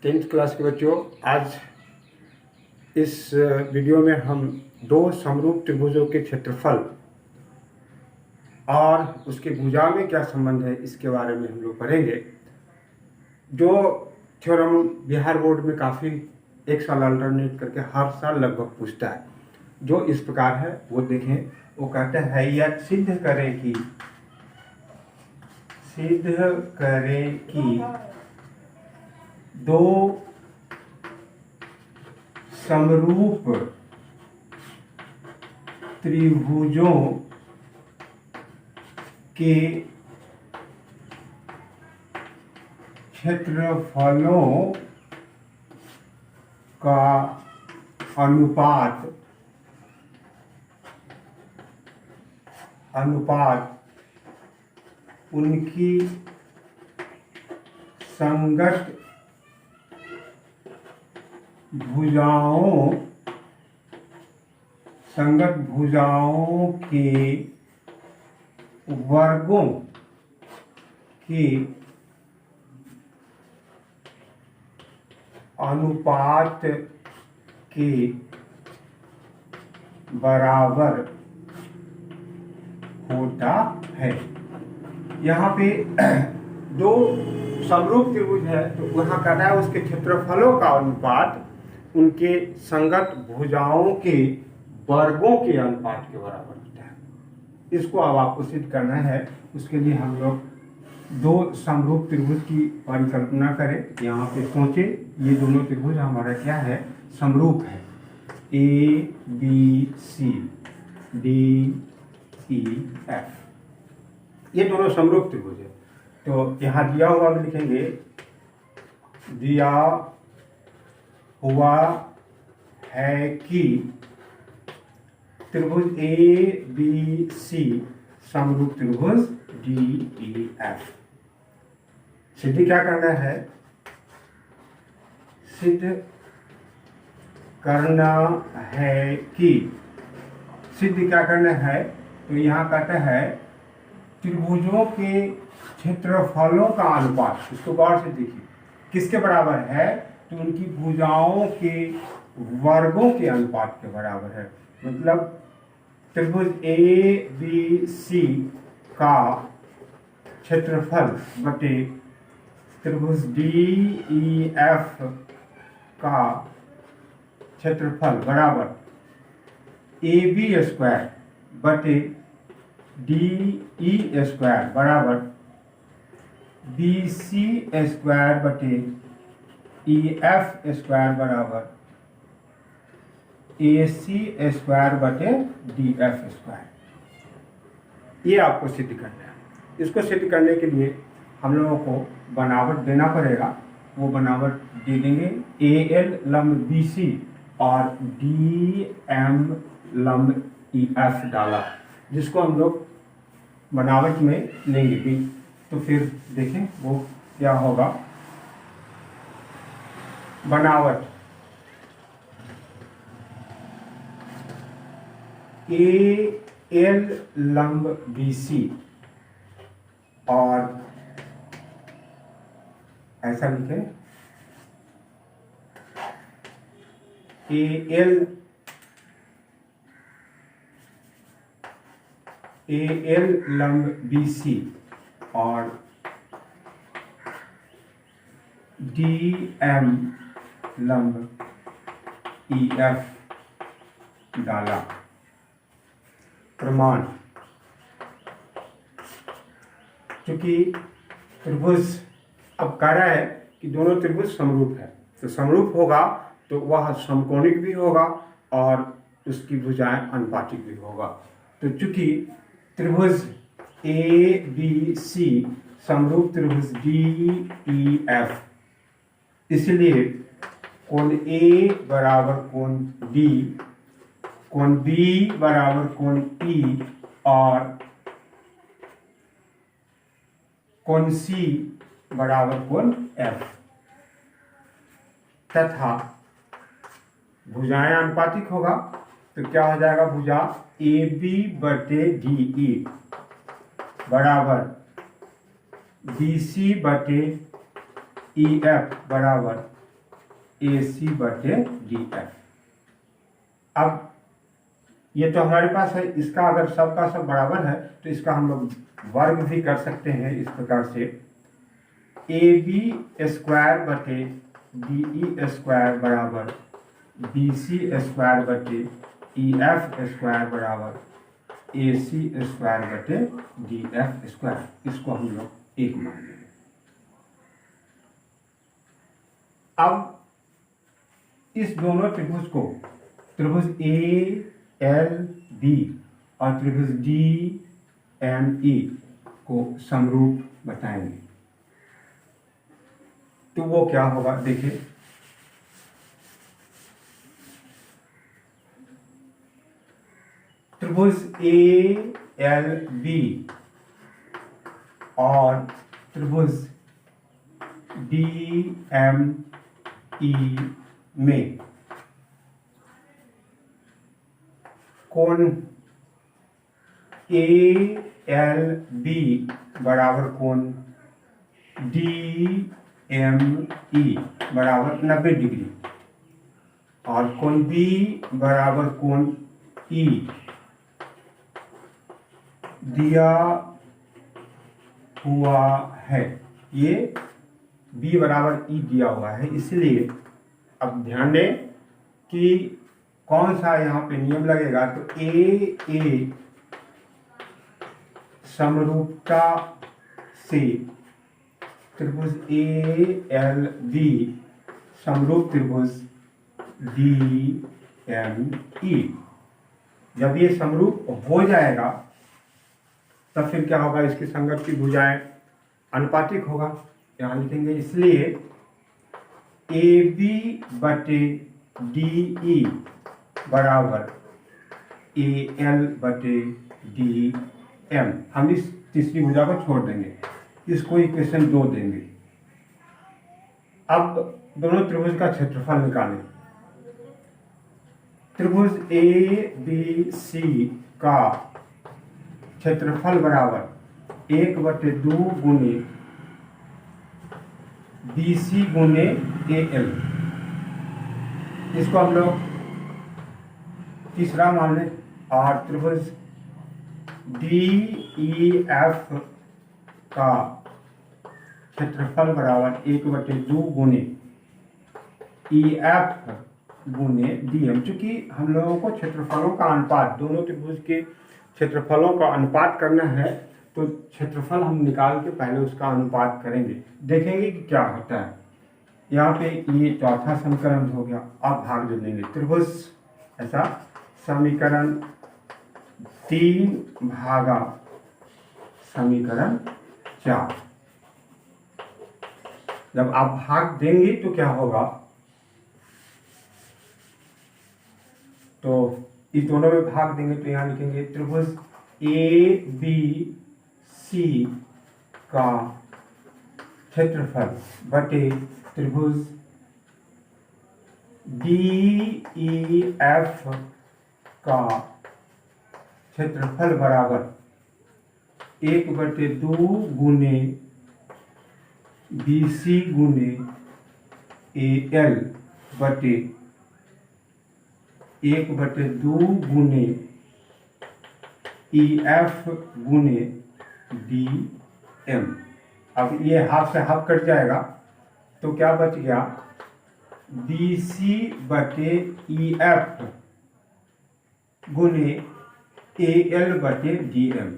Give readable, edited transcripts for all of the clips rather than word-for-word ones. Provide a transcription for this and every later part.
10th class के बच्चों, आज इस वीडियो में हम दो समरूप त्रिभुजों के क्षेत्रफल और उसके भुजा में क्या संबंध है इसके बारे में हम लोग पढ़ेंगे। जो थ्योरम बिहार बोर्ड में काफ़ी एक साल अल्टरनेट करके हर साल लगभग पूछता है, जो इस प्रकार है वो देखें। वो कहते हैं यह सिद्ध करें कि दो समरूप त्रिभुजों के क्षेत्रफलों का अनुपात उनकी संगत भुजाओं के वर्गों के अनुपात के बराबर होता है। यहाँ पे दो समरूप त्रिभुज है तो वहाँ कहता है उसके क्षेत्रफलों का अनुपात उनके संगत भुजाओं के वर्गों के अनुपात के बराबर होता है। इसको अब आपको सिद्ध करना है। उसके लिए हम लोग दो समरूप त्रिभुज की परिकल्पना करें। यहाँ पे सोचें, ये दोनों त्रिभुज हमारा क्या है, समरूप है। A B C D E F, ये दोनों समरूप त्रिभुज है। तो यहाँ दिया हुआ हम लिखेंगे, दिया हुआ है कि त्रिभुज ए बी सी समरूप त्रिभुज डी ई एफ। सिद्ध क्या करना है, सिद्ध करना है कि, सिद्ध क्या करना है, तो यहाँ कहता है त्रिभुजों के क्षेत्रफलों का अनुपात, इसको गौर से देखिए, किसके बराबर है, तो उनकी भुजाओं के वर्गों के अनुपात के बराबर है। मतलब त्रिभुज ए बी सी का क्षेत्रफल बटे त्रिभुज डी ई एफ का क्षेत्रफल बराबर ए बी स्क्वायर बटे डी ई स्क्वायर बराबर बी सी स्क्वायर बटे ई एफ स्क्वायर बराबर ए सी स्क्वायर बटे डी एफ स्क्वायर। ये आपको सिद्ध करना है। इसको सिद्ध करने के लिए हम लोगों को बनावट देना पड़ेगा। वो बनावट दे देंगे, ए एल लंब बी सी और डी एम लंब ई एफ डाला, जिसको हम लोग बनावट में लेंगे भी। तो फिर देखें वो क्या होगा। बनावट ए एल लंब बी सी और ऐसा लिखे ए एल लंब बी सी और डी एम लंब ई एफ डाला। प्रमाण, क्योंकि त्रिभुज अब कह रहा है कि दोनों त्रिभुज समरूप है, तो समरूप होगा तो वह समकोणिक भी होगा और उसकी भुजाएं अनुपातिक भी होगा। तो चूंकि त्रिभुज ए बी सी समरूप त्रिभुज डी ई एफ, इसलिए कोण ए बराबर कोण डी, कोण बी बराबर कोण ई और कोण सी बराबर कोण एफ, तथा भुजाएं अनुपातिक होगा। तो क्या हो जाएगा, भुजा ए बी बटे डी ई बराबर बी सी बटे ई एफ बराबर AC बटे DF। अब ये तो हमारे पास है, इसका अगर सबका सब बराबर है तो इसका हम लोग वर्ग भी कर सकते हैं इस प्रकार से, AB स्क्वायर बटे DE स्क्वायर बराबर BC स्क्वायर बटे EF स्क्वायर बराबर AC स्क्वायर बटे DF स्क्वायर। इसको हम लोग एक मान लेंगे। अब इस दोनों त्रिभुज को, त्रिभुज ALB और त्रिभुज DME को समरूप बताएंगे तो वो क्या होगा, देखिए त्रिभुज ALB और त्रिभुज DME में कोण ALB बराबर कोण DME बराबर 90 डिग्री और कोण B बराबर कोण E दिया हुआ है। ये B बराबर E दिया हुआ है, इसलिए अब ध्यान दें कि कौन सा यहाँ पे नियम लगेगा, तो A समरूपता से त्रिभुज ALB समरूप त्रिभुज DME। जब ये समरूप हो जाएगा तब फिर क्या होगा, इसकी संगत की भुजाएं अनुपातिक होगा, यहाँ लिखेंगे। इसलिए AB बटे DE बराबर AL बटे DM। हम इस तीसरी भुजा को छोड़ देंगे, इसको इक्वेशन 2 देंगे। अब दोनों त्रिभुज का क्षेत्रफल निकालें। त्रिभुज ABC का क्षेत्रफल बराबर 1/2 गुने BC गुने AL। इसको हम लोग तीसरा मान लें। और त्रिभुज DEF का क्षेत्रफल बराबर 1/2 गुने EF गुने DM। चूंकि हम लोगों को क्षेत्रफलों का अनुपात, दोनों त्रिभुज के क्षेत्रफलों का अनुपात करना है, तो क्षेत्रफल हम निकाल के पहले उसका अनुपात करेंगे, देखेंगे कि क्या होता है। यहाँ पे ये चौथा समीकरण हो गया। अब भाग जोड़ लेंगे। त्रिभुज ऐसा समीकरण 3 भागा समीकरण 4। जब आप भाग देंगे तो क्या होगा, तो इस दोनों में भाग देंगे तो यहाँ लिखेंगे त्रिभुज ABC का क्षेत्रफल बटे त्रिभुज DEF का क्षेत्रफल बराबर 1/2 गुने BC गुने AL बटे 1/2 गुने EF गुने DM। अब ये हाफ से हाफ कट जाएगा तो क्या बच गया, BC बटे EF गुने AL बटे DM।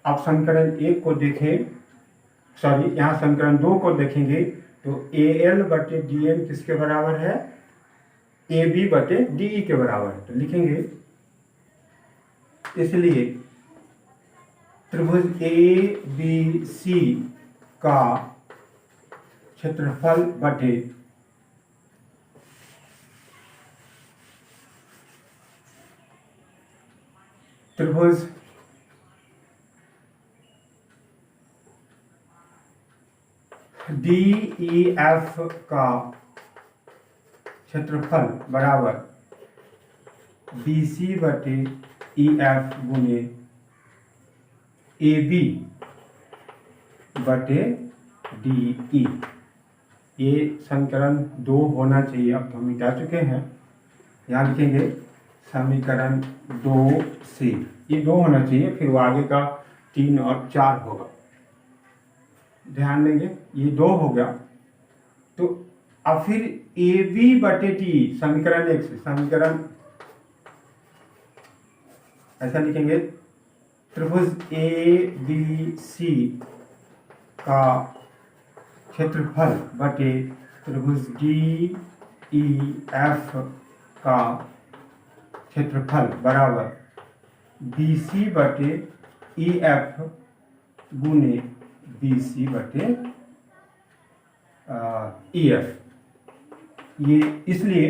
अब समीकरण 1 को देखें, सॉरी यहाँ समीकरण 2 को देखेंगे तो AL बटे DM किसके बराबर है, AB बटे DE के बराबर है। तो लिखेंगे, इसलिए त्रिभुज ABC का क्षेत्रफल बटे त्रिभुज DEF का क्षेत्रफल बराबर BC बटे EF गुने AB बटे DE। ये समीकरण 2 होना चाहिए। अब तो हम मिटा चुके हैं, यहाँ लिखेंगे समीकरण 2 से ये 2 होना चाहिए, फिर वो आगे का 3 और 4 होगा। ध्यान देंगे ये 2 हो गया। तो अब फिर ए बी बटे टी समीकरण 1 से, समीकरण ऐसा लिखेंगे, त्रिभुज ए बी सी का क्षेत्रफल बटे त्रिभुज डी ई एफ का क्षेत्रफल बराबर बी सी बटे ई एफ गुने बी सी बटे ई एफ। ये इसलिए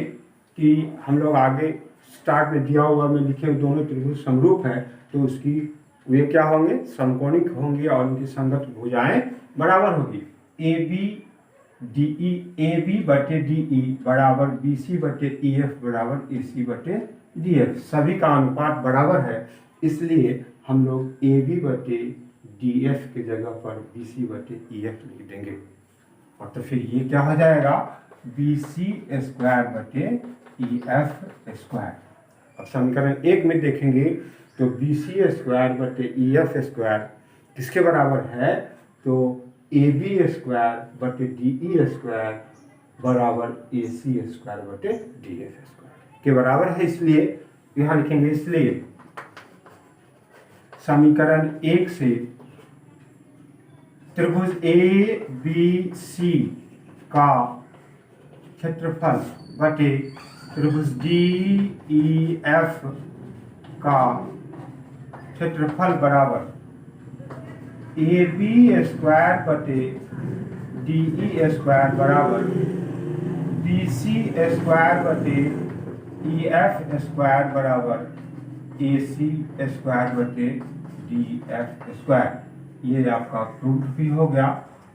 कि हम लोग आगे स्टार्ट में दिया हुआ में लिखे हुए दोनों त्रिभुज समरूप है, तो उसकी वे क्या होंगे, समकोणिक होंगे और उनकी संगत भुजाएं बराबर होगी। ए बी बटे डी ई बराबर बी सी बटे ई एफ बराबर ए सी बटे डी एफ। सभी का अनुपात बराबर है, इसलिए हम लोग ए बी बटे डी एफ की जगह पर बी सी बटे ई एफ लिख देंगे। और तो फिर ये क्या हो जाएगा, बी सी स्क्वायर बटे ई एफ स्क्वायर। अब समीकरण 1 में देखेंगे तो बी सी स्क्वायर बटे ई एफ स्क्वायर किसके बराबर है, तो ए बी स्क्वायर बटे डी ई स्क्वायर बराबर ए सी स्क्वायर बटे डी एफ स्क्वायर के बराबर है। इसलिए यहाँ लिखेंगे, इसलिए समीकरण 1 से त्रिभुज ए बी सी का क्षेत्रफल बटे त्रिभुज डी ई एफ का क्षेत्रफल बराबर ए बी स्क्वायर बटे डी ई स्क्वायर बराबर बी सी स्क्वायर बटे ई एफ स्क्वायर बराबर ए सी स्क्वायर बटे डी एफ स्क्वायर। ये आपका प्रूफ भी हो गया।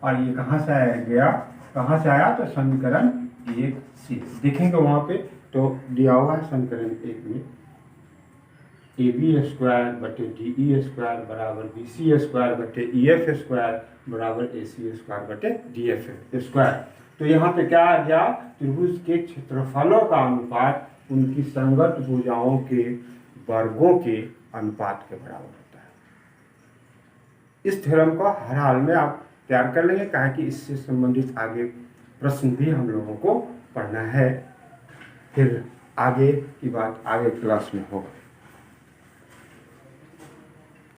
और ये कहाँ से आया गया, कहाँ से आया, तो समीकरण 1 से देखेंगे वहाँ पे तो दिया हुआ है समीकरण 1 में ए बी स्क्वायर बटे डी ई स्क्वायर बराबर बी सी स्क्वायर बटे ई एफ स्क्वायर बराबर ए सी स्क्वायर बटे डी एफ स्क्वायर। तो यहाँ पे क्या आ गया, त्रिभुज के क्षेत्रफलों का अनुपात उनकी संगत भुजाओं के वर्गों के अनुपात के बराबर होता है। इस थ्योरम को हर हाल में आप तैयार कर लेंगे, कहा कि इससे संबंधित आगे प्रश्न भी हम लोगों को पढ़ना है। फिर आगे की बात आगे क्लास में होगा।